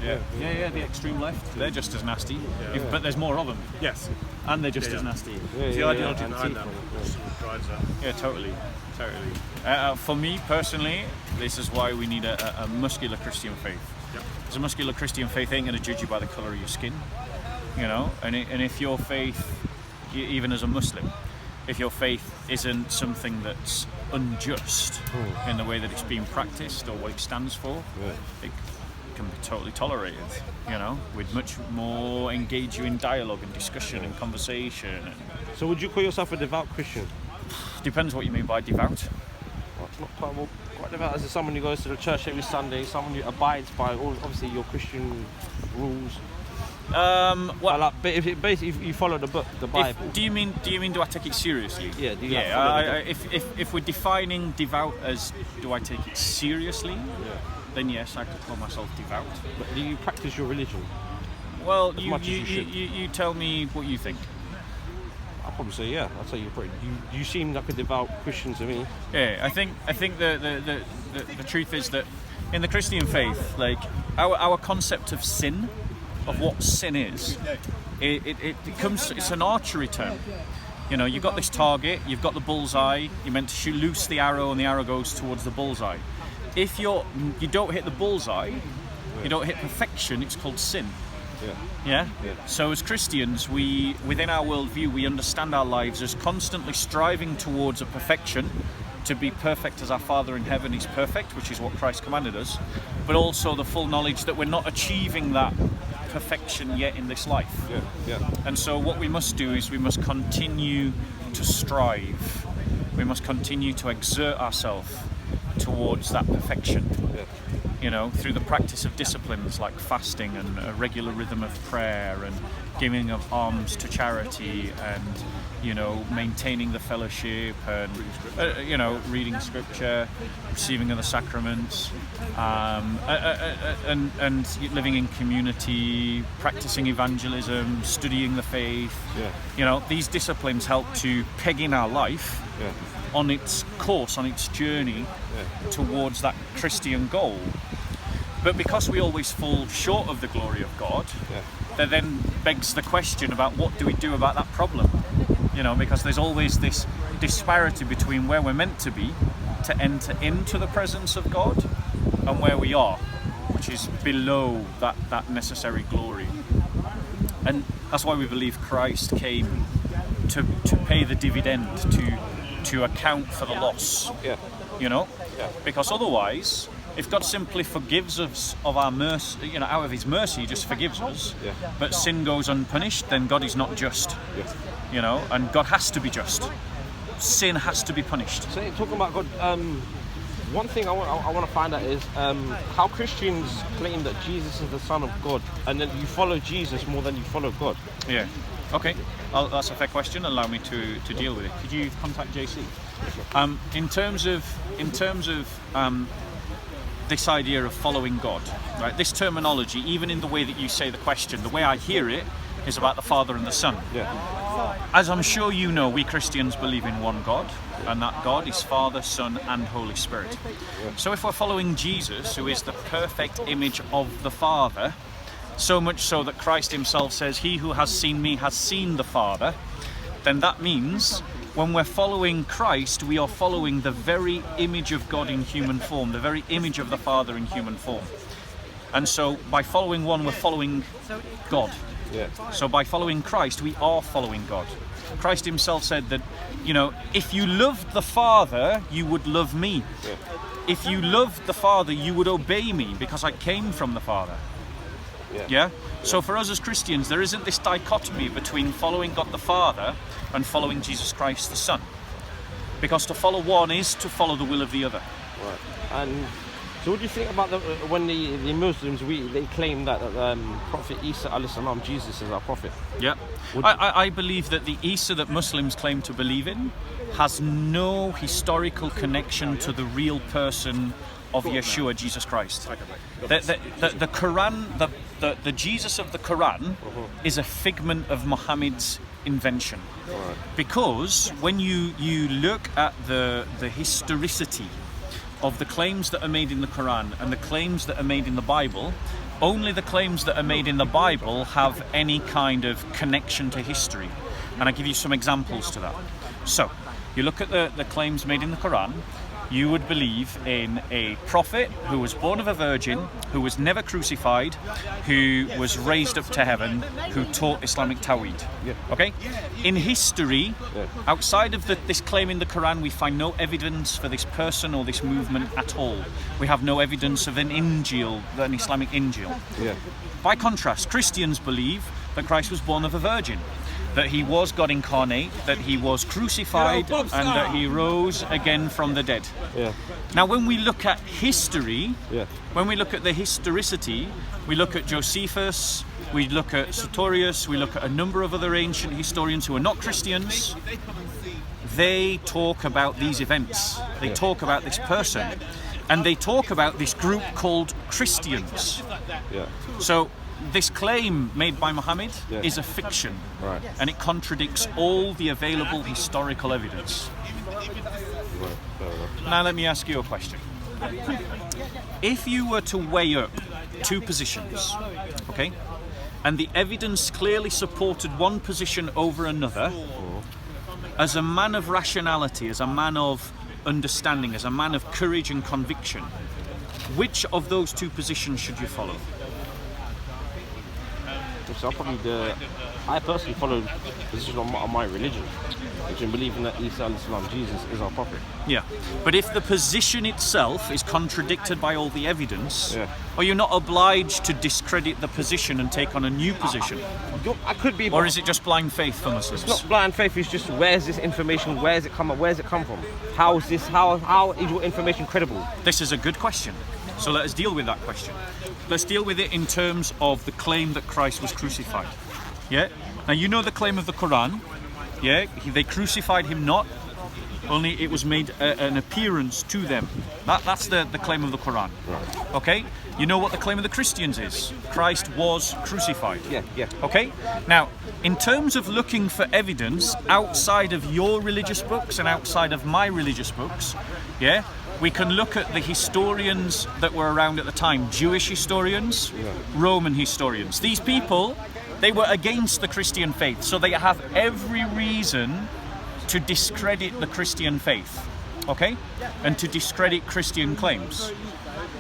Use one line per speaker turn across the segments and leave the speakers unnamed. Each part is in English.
Yeah, the extreme left. They're just as nasty, but there's more of them.
Yes.
And they're just as nasty.
The ideology behind that drives that.
Yeah, totally. For me personally, this is why we need a muscular Christian faith.
Yep.
Because a muscular Christian faith ain't going to judge you by the colour of your skin, you know. And if your faith, even as a Muslim, if your faith isn't something that's unjust in the way that it's being practiced or what it stands for, it can be totally tolerated, you know. We'd much more engage you in dialogue and discussion and conversation.
So would you call yourself a devout Christian?
Depends what you mean by devout.
Well, not quite devout as someone who goes to the church every Sunday, someone who abides by all, obviously, your Christian rules.
Well,
but if you follow the book, the Bible.
Do you mean do I take it seriously?
Yeah.
If we're defining devout as do I take it seriously, then yes, I could call myself devout.
But do you practice your religion?
Well, you tell me what you think.
I'll probably say I'll tell you seem like a devout Christian to me.
Yeah, I think the truth is that in the Christian faith, like our concept of sin, of what sin is, it's an archery term. You know, you've got this target, you've got the bullseye, you're meant to shoot loose the arrow and the arrow goes towards the bullseye. If you don't hit the bullseye, you don't hit perfection, it's called sin. Yeah? So as Christians, within our worldview, we understand our lives as constantly striving towards a perfection, to be perfect as our Father in heaven is perfect, which is what Christ commanded us, but also the full knowledge that we're not achieving that perfection yet in this life. And so what we must do is we must continue to strive. We must continue to exert ourselves towards that perfection. You know, through the practice of disciplines like fasting and a regular rhythm of prayer and giving of alms to charity and, you know, maintaining the fellowship and, you know, reading scripture, receiving of the sacraments, and living in community, practicing evangelism, studying the faith. You know, these disciplines help to peg in our life on its course, on its journey towards that Christian goal. But because we always fall short of the glory of God, that then begs the question about what do we do about that problem? You know, because there's always this disparity between where we're meant to be to enter into the presence of God and where we are, which is below that necessary glory. And that's why we believe Christ came to pay the dividend, to account for the loss. You know? Because otherwise, if God simply forgives us of our mercy, you know, out of his mercy, he just forgives us, but sin goes unpunished, then God is not just. You know, and God has to be just. Sin has to be punished.
So talking about God, one thing I want to find out is how Christians claim that Jesus is the Son of God, and then you follow Jesus more than you follow God.
Yeah. Okay. That's a fair question. Allow me to deal with it. Could you contact JC? In terms of this idea of following God, right? This terminology, even in the way that you say the question, the way I hear it is about the Father and the Son. As I'm sure you know, we Christians believe in one God, and that God is Father, Son, and Holy Spirit. So if we're following Jesus, who is the perfect image of the Father, so much so that Christ himself says, "He who has seen me has seen the Father," then that means when we're following Christ, we are following the very image of God in human form, the very image of the Father in human form. And so by following one, we're following God. So by following Christ, we are following God. Christ himself said that, you know, if you loved the Father, you would love me. If you loved the Father, you would obey me, because I came from the Father. So for us as Christians, there isn't this dichotomy between following God the Father and following Jesus Christ the Son, because to follow one is to follow the will of the other.
And so what do you think about when the Muslims, they claim that Prophet Isa alayhi salam, Jesus is our prophet? I believe that the Isa that Muslims claim to believe in has no historical connection to the real person of Yeshua, Jesus Christ. The Quran, the Jesus of the Quran is a figment of Muhammad's invention. Because when you look at the historicity of the claims that are made in the Quran and the claims that are made in the Bible,
only the claims that are made in the Bible have any kind of connection to history. And I'll give you some examples to that. So, you look at the claims made in the Quran, you would believe in a prophet who was born of a virgin, who was never crucified, who was raised up to heaven, who taught Islamic Tawhid.
Yeah.
Okay? In history, outside of this claim in the Quran, we find no evidence for this person or this movement at all. We have no evidence of an Injil, an Islamic Injil.
Yeah.
By contrast, Christians believe that Christ was born of a virgin, that he was God incarnate, that he was crucified, and that he rose again from the dead.
Yeah.
Now, when we look at history,
Yeah.
when we look at the historicity, we look at Josephus, we look at Sartorius, we look at a number of other ancient historians who are not Christians. They talk about these events. They talk about this person. And they talk about this group called Christians.
Yeah.
So, this claim made by Muhammad is a fiction,
Right.
and it contradicts all the available historical evidence.
Right. Fair enough.
Now let me ask you a question. If you were to weigh up two positions, okay, and the evidence clearly supported one position over another, as a man of rationality, as a man of understanding, as a man of courage and conviction, which of those two positions should you follow?
So I personally follow the position of my religion, which in believing that Isa al-Islam, Jesus, is our prophet.
Yeah, but if the position itself is contradicted by all the evidence, are you not obliged to discredit the position and take on a new position?
I could be,
or is it just blind faith for Muslims?
It's not blind faith. It's just, where's this information? Where's it come from? How is your information credible?
This is a good question. So let us deal with that question. Let's deal with it in terms of the claim that Christ was crucified. Yeah. Now you know the claim of the Quran. Yeah. They crucified him not, only it was made an appearance to them. That's the claim of the Quran.
Right.
Okay. You know what the claim of the Christians is? Christ was crucified.
Yeah. Yeah.
Okay. Now, in terms of looking for evidence outside of your religious books and outside of my religious books, yeah, we can look at the historians that were around at the time, Jewish historians, Roman historians. These people, they were against the Christian faith, so they have every reason to discredit the Christian faith, okay? And to discredit Christian claims.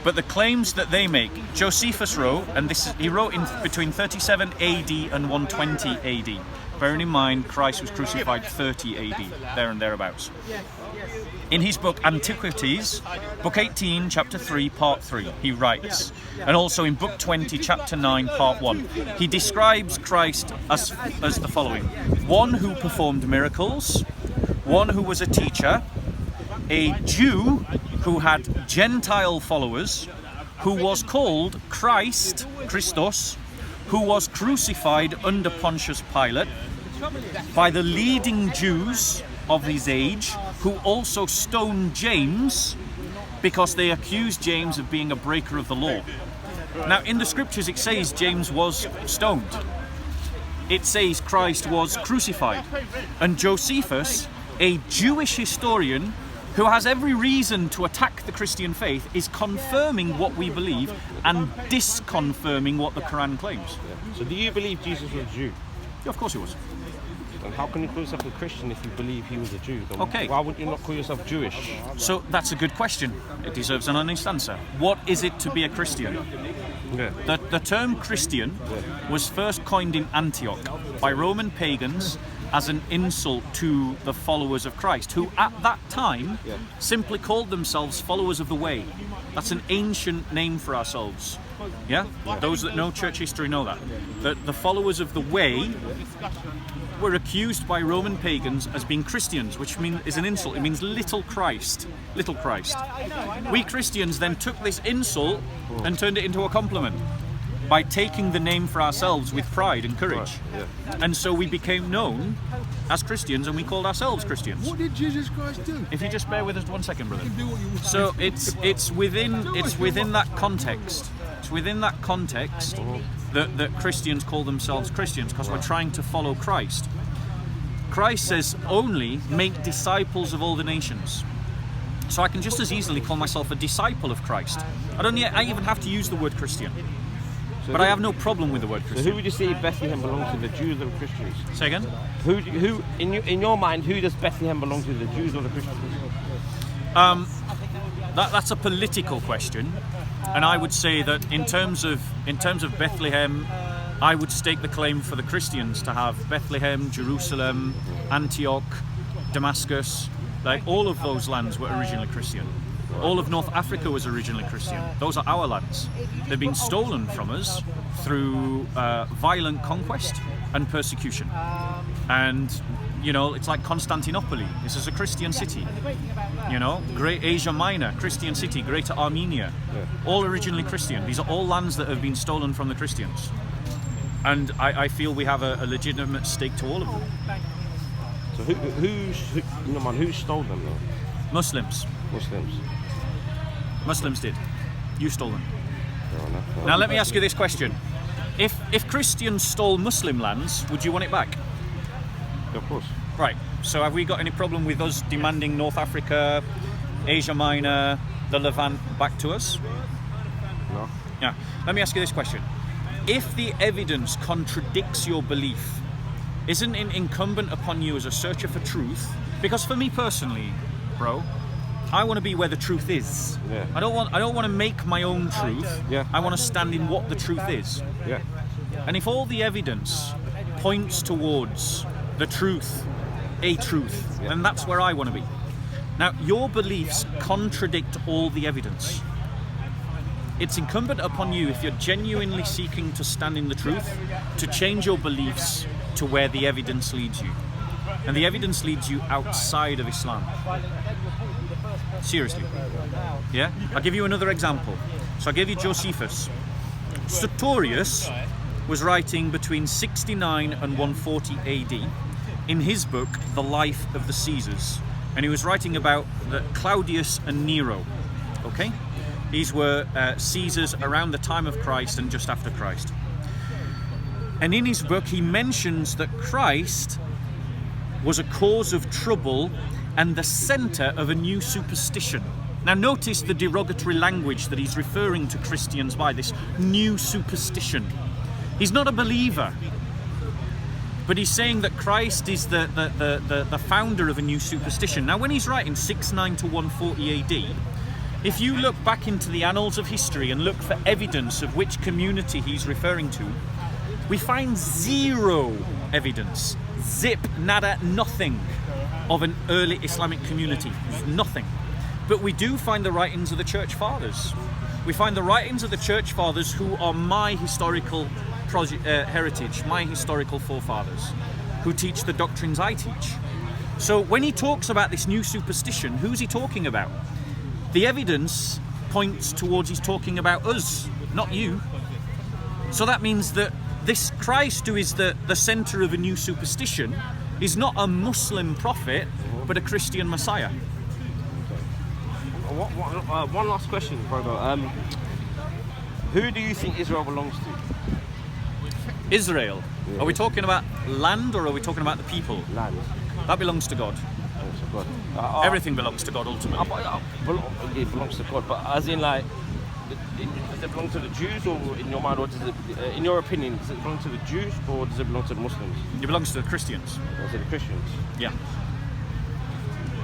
But the claims that they make, Josephus wrote, and he wrote in between 37 AD and 120 AD. Bearing in mind, Christ was crucified 30 AD, there and thereabouts. In his book Antiquities, book 18, chapter 3, part 3, he writes, and also in book 20, chapter 9, part 1, he describes Christ as the following: one who performed miracles, one who was a teacher, a Jew who had Gentile followers, who was called Christ, Christos, who was crucified under Pontius Pilate, by the leading Jews of his age, who also stoned James because they accused James of being a breaker of the law. Now, in the scriptures it says James was stoned. It says Christ was crucified. And Josephus, a Jewish historian who has every reason to attack the Christian faith, is confirming what we believe and disconfirming what the Quran claims.
So do you believe Jesus was a Jew?
Yeah, of course he was.
And how can you call yourself a Christian if you believe he was a Jew? Then
okay.
Why wouldn't you not call yourself Jewish?
So that's a good question. It deserves an honest answer. What is it to be a Christian?
Yeah.
The term Christian was first coined in Antioch by Roman pagans as an insult to the followers of Christ, who at that time simply called themselves followers of the way. That's an ancient name for ourselves. Yeah? Those that know church history know that. That the followers of the way were accused by Roman pagans as being Christians, which is an insult. It means little Christ. Little Christ. We Christians then took this insult and turned it into a compliment by taking the name for ourselves with pride and courage. And so we became known as Christians, and we called ourselves Christians.
What did Jesus Christ do?
If you just bear with us 1 second, brother. So it's within that context. It's within that context that Christians call themselves Christians, because we're trying to follow Christ. Christ says only make disciples of all the nations. So I can just as easily call myself a disciple of Christ. I even have to use the word Christian. but I have no problem with the word
So
Christian.
who would you say Bethlehem belongs to, the Jews or the Christians?
Say again?
Who in your mind, who does Bethlehem belong to, the Jews or the Christians?
That's a political question, and I would say that in terms of Bethlehem, I would stake the claim for the Christians to have Bethlehem, Jerusalem, Antioch, Damascus. Like, all of those lands were originally Christian. All of North Africa was originally Christian. Those are our lands. They've been stolen from us through violent conquest and persecution. And, you know, it's like Constantinople. This is a Christian city. You know, Great Asia Minor, Christian city, Greater Armenia, all originally Christian. These are all lands that have been stolen from the Christians. And I feel we have a legitimate stake to all of them.
So who stole them though?
Muslims. Muslims did. You stole them.
Fair enough.
Now let me ask you this question. If Christians stole Muslim lands, would you want it back?
Of course.
Right. So have we got any problem with us demanding North Africa, Asia Minor, the Levant back to us?
No.
Yeah. Let me ask you this question. If the evidence contradicts your belief, isn't it incumbent upon you as a searcher for truth? Because for me personally, bro, I want to be where the truth is.
Yeah.
I don't want to make my own truth.
Yeah.
I want to stand in what the truth is.
Yeah.
And if all the evidence points towards the truth, a truth, then that's where I want to be. Now, your beliefs contradict all the evidence. It's incumbent upon you, if you're genuinely seeking to stand in the truth, to change your beliefs to where the evidence leads you. And the evidence leads you outside of Islam. Seriously. Yeah? I'll give you another example. So I gave you Josephus. Sertorius was writing between 69 and 140 AD in his book, The Life of the Caesars. And he was writing about Claudius and Nero. Okay? These were Caesars around the time of Christ and just after Christ. And in his book, he mentions that Christ was a cause of trouble and the center of a new superstition. Now notice the derogatory language that he's referring to Christians by, this new superstition. He's not a believer, but he's saying that Christ is the founder of a new superstition. Now when he's writing 69 to 140 AD, if you look back into the annals of history and look for evidence of which community he's referring to, we find zero evidence, zip, nada, nothing of an early Islamic community, nothing. But we do find the writings of the Church Fathers. We find the writings of the Church Fathers who are my historical heritage, my historical forefathers, who teach the doctrines I teach. So when he talks about this new superstition, who's he talking about? The evidence points towards he's talking about us, not you. So that means that this Christ, who is the center of a new superstition, is not a Muslim prophet, but a Christian Messiah.
One last question, brother. Who do you think Israel belongs to?
Israel? Yeah. Are we talking about land or are we talking about the people?
Land.
That belongs to God.
God.
Everything belongs to God ultimately.
It belongs to God, but as in like, does it belong to the Jews, or in your mind, or does it, in your opinion, does it belong to the Jews or does it belong to the Muslims?
It belongs to the Christians.
Or to the Christians?
Yeah.